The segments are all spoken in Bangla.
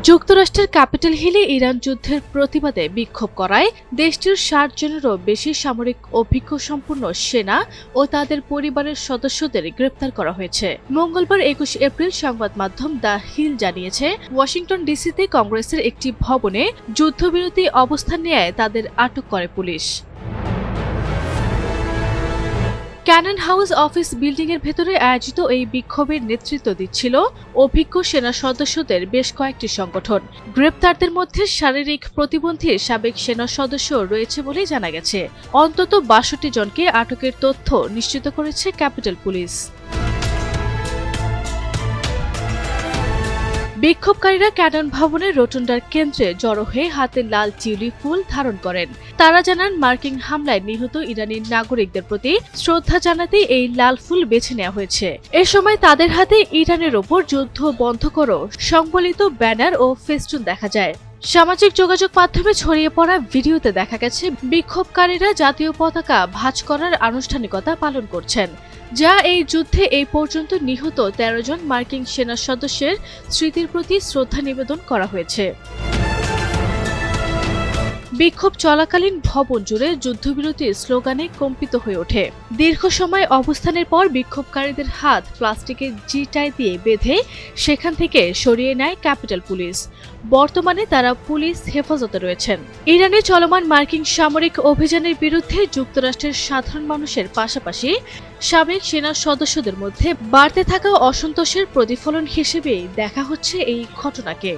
যুক্তরাষ্ট্রের ক্যাপিটাল হিলে ইরান যুদ্ধের প্রতিবাদে বিক্ষোভ করায় দেশটির ৬০ জনেরও বেশি সামরিক অভিজ্ঞ সম্পন্ন সেনা ও তাদের পরিবারের সদস্যদের গ্রেপ্তার করা হয়েছে। মঙ্গলবার ২১ এপ্রিল সংবাদ মাধ্যম দ্য হিল জানিয়েছে, ওয়াশিংটন ডিসিতে কংগ্রেসের একটি ভবনে যুদ্ধবিরতি অবস্থান নিয়ে তাদের আটক করে পুলিশ। ক্যানন হাউস অফিস বিল্ডিংয়ের ভেতরে আয়োজিত এই বিক্ষোভের নেতৃত্ব দিচ্ছিল অভিজ্ঞ সেনা সদস্যদের বেশ কয়েকটি সংগঠন। গ্রেপ্তারদের মধ্যে শারীরিক প্রতিবন্ধী সাবেক সেনা সদস্য রয়েছে বলে জানা গেছে। অন্তত ৬২ জনকে আটকের তথ্য নিশ্চিত করেছে ক্যাপিটাল পুলিশ। বিক্ষোভকারীরা ক্যানন ভবনের রোটুন্ডার কেন্দ্রে জড়ো হয়ে হাতে লাল টিউলিপ ফুল ধারণ করেন। তারা জানান, মার্কিন হামলায় নিহত ইরানি নাগরিকদের প্রতি শ্রদ্ধা জানাতেই এই লাল ফুল বেছে নেওয়া হয়েছে। এ সময় তাদের হাতে ইরানের ওপর যুদ্ধ বন্ধ করো সংবলিত ব্যানার ও ফেস্টুন দেখা যায়। সামাজিক যোগাযোগ মাধ্যমে ছড়িয়ে পড়া ভিডিওতে দেখা গেছে বিক্ষোভকারীরা জাতীয় পতাকা ভাঁজ করার আনুষ্ঠানিকতা পালন করছেন, যা এই যুদ্ধে এই পর্যন্ত নিহত ১৩ জন মার্কিন সেনা সদস্যের স্মৃতির প্রতি শ্রদ্ধা নিবেদন করা হয়েছে। বিক্ষোভ চলাকালীন ভবন জুড়ে যুদ্ধবিরতির স্লোগানে কম্পিত হয়ে ওঠে। দীর্ঘ সময় অবস্থানের পর বিক্ষোভকারীদের হাত প্লাস্টিকের জি-টাই দিয়ে বেঁধে সেখান থেকে সরিয়ে নেয় ক্যাপিটাল পুলিশ। বর্তমানে তারা পুলিশ হেফাজতে রয়েছেন। ইরানে চলমান মার্কিন সামরিক অভিযানের বিরুদ্ধে যুক্তরাষ্ট্রের সাধারণ মানুষের পাশাপাশি সাবেক সেনা সদস্যদের মধ্যে বাড়তে থাকা অসন্তোষের প্রতিফলন হিসেবেই দেখা হচ্ছে এই ঘটনাকে।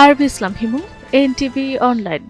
আরবি ইসলাম হিমু, এনটিভি অনলাইন।